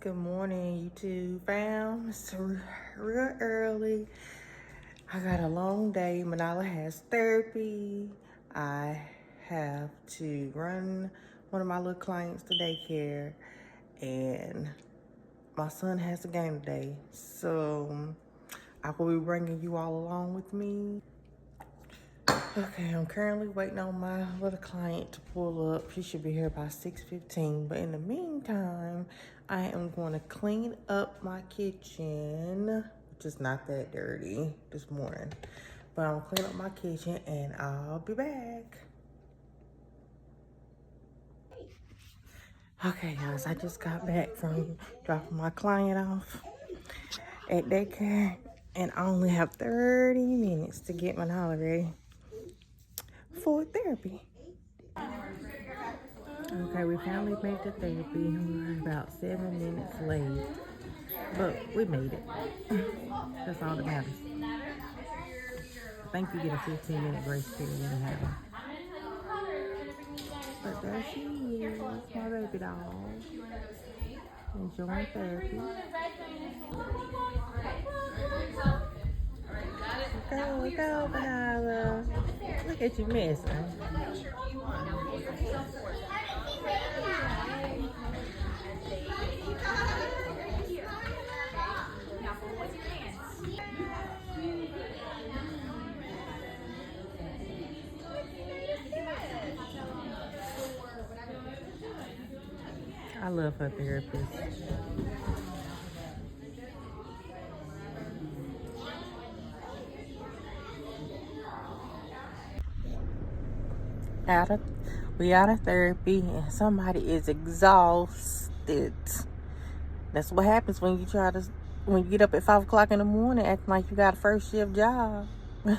Good morning, YouTube fam. It's real early. I got a long day. Manala has therapy. I have to run one of my little clients to daycare, and my son has a game today. So I will be bringing you all along with me. Okay, I'm currently waiting on my little client to pull up. She should be here by 6:15. But in the meantime, I am going to clean up my kitchen, which is not that dirty this morning. But I'm going to clean up my kitchen and I'll be back. Okay, guys, I just got back from dropping my client off at daycare. And I only have 30 minutes to get my holiday for therapy. Okay, we finally made the therapy. We were about 7 minutes late, but we made it. That's all that matters. I think you get a 15-minute grace period anyhow. But there she is, my baby doll, enjoying therapy. Go, Banana. Look at you messing. I love her therapist. We out of therapy and somebody is exhausted. That's what happens when you get up at 5 o'clock in the morning acting like you got a first shift job. And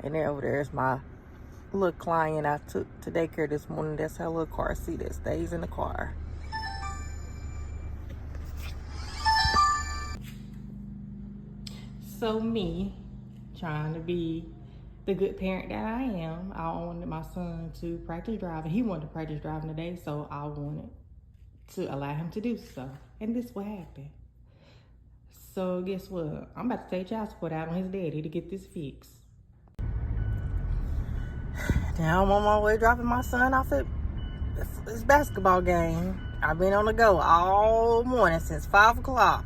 then over there is my little client I took to daycare this morning. That's her little car seat that stays in the car. So me, trying to be the good parent that I am, I wanted my son to practice driving. He wanted to practice driving today, so I wanted to allow him to do so. And this what happened. So guess what? I'm about to take child support out on his daddy to get this fixed. Now I'm on my way dropping my son off at his basketball game. I've been on the go all morning since 5 o'clock.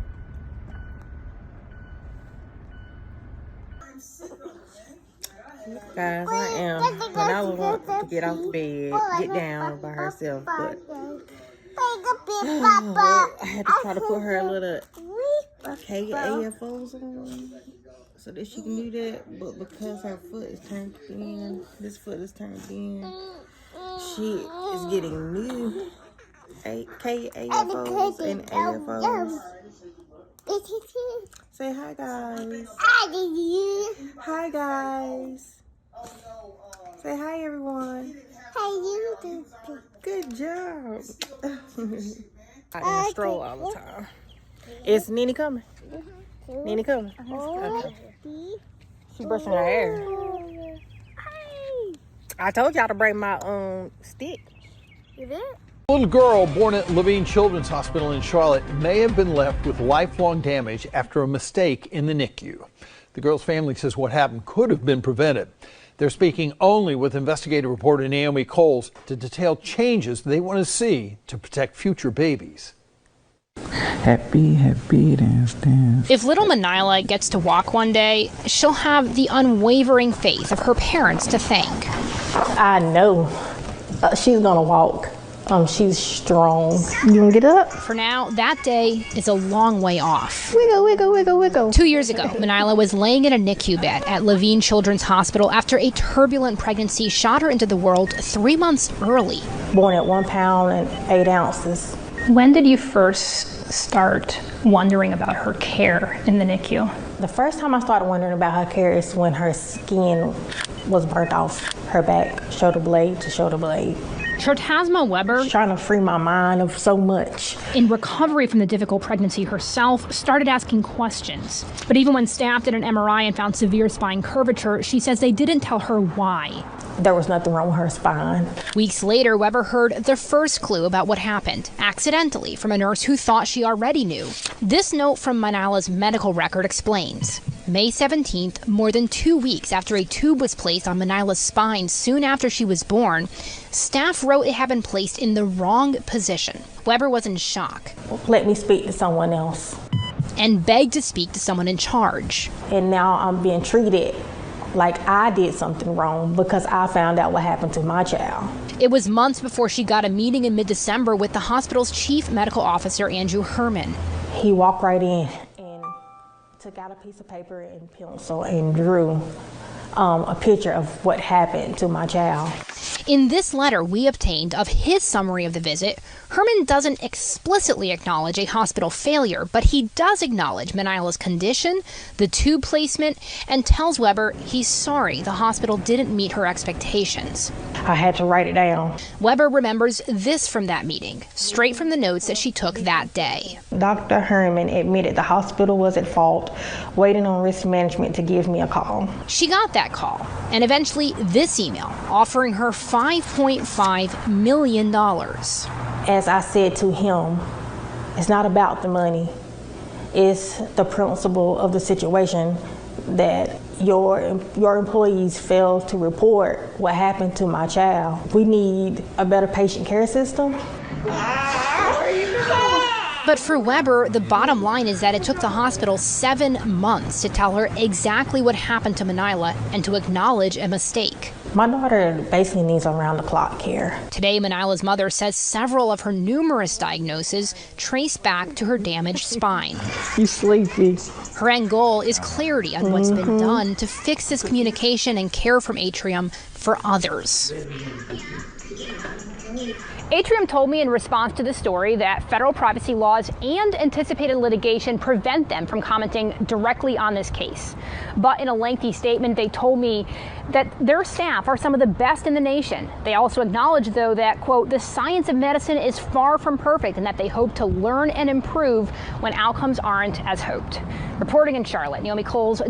Guys, I am. When I want to get off the bed, get down by herself, but I had to try to put her little AFOs on so that she can do that. But because her foot is turned in, this foot is turned in, she is getting new KAFOs and AFOs. Say hi, guys. Hi, guys. Say hi, everyone. Hi, you. Good job. I in a stroll all the time. Is Nene coming? Nene coming? Okay. She brushing her hair. I told y'all to bring my stick. You did? A little girl born at Levine Children's Hospital in Charlotte may have been left with lifelong damage after a mistake in the NICU. The girl's family says what happened could have been prevented. They're speaking only with investigative reporter Naomi Coles to detail changes they want to see to protect future babies. Happy, happy, dance, dance. If little Manila gets to walk one day, she'll have the unwavering faith of her parents to thank. I know she's gonna walk. She's strong. You wanna get up? For now, that day is a long way off. Wiggle, wiggle, wiggle, wiggle. 2 years ago, Manila was laying in a NICU bed at Levine Children's Hospital after a turbulent pregnancy shot her into the world 3 months early. Born at 1 pound and 8 ounces. When did you first start wondering about her care in the NICU? The first time I started wondering about her care is when her skin was burnt off her back, shoulder blade to shoulder blade. Shotasma Weber, Trying to free my mind of so much. in recovery from the difficult pregnancy herself, started asking questions. But even when staff did an MRI and found severe spine curvature, she says they didn't tell her why. There was nothing wrong with her spine. Weeks later, Weber heard the first clue about what happened, accidentally, from a nurse who thought she already knew. This note from Manila's medical record explains. May 17th, more than 2 weeks after a tube was placed on Manila's spine soon after she was born, staff wrote it had been placed in the wrong position. Weber was in shock Let me speak to someone else. and begged to speak to someone in charge. And now I'm being treated like I did something wrong because I found out what happened to my child. It was months before she got a meeting in mid-December with the hospital's chief medical officer, Andrew Herman. He walked right in and took out a piece of paper and pencil and drew a picture of what happened to my child. In this letter we obtained of his summary of the visit, Herman doesn't explicitly acknowledge a hospital failure, but he does acknowledge Manila's condition, the tube placement, and tells Weber he's sorry the hospital didn't meet her expectations. I had to write it down. Weber remembers this from that meeting, straight from the notes that she took that day. Dr. Herman admitted the hospital was at fault, waiting on risk management to give me a call. She got that call, and eventually this email offering her $5.5 million. As I said to him, it's not about the money. It's the principle of the situation that your employees failed to report what happened to my child. We need a better patient care system. But for Weber, the bottom line is that it took the hospital 7 months to tell her exactly what happened to Manila and to acknowledge a mistake. My daughter basically needs around-the-clock care. Today, Manila's mother says several of her numerous diagnoses trace back to her damaged spine. You sleepy. Her end goal is clarity on what's been done to fix this communication and care from Atrium for others. Atrium told me in response to the story that federal privacy laws and anticipated litigation prevent them from commenting directly on this case. But in a lengthy statement, they told me that their staff are some of the best in the nation. They also acknowledge, though, that, quote, the science of medicine is far from perfect and that they hope to learn and improve when outcomes aren't as hoped. Reporting in Charlotte, Naomi Coles,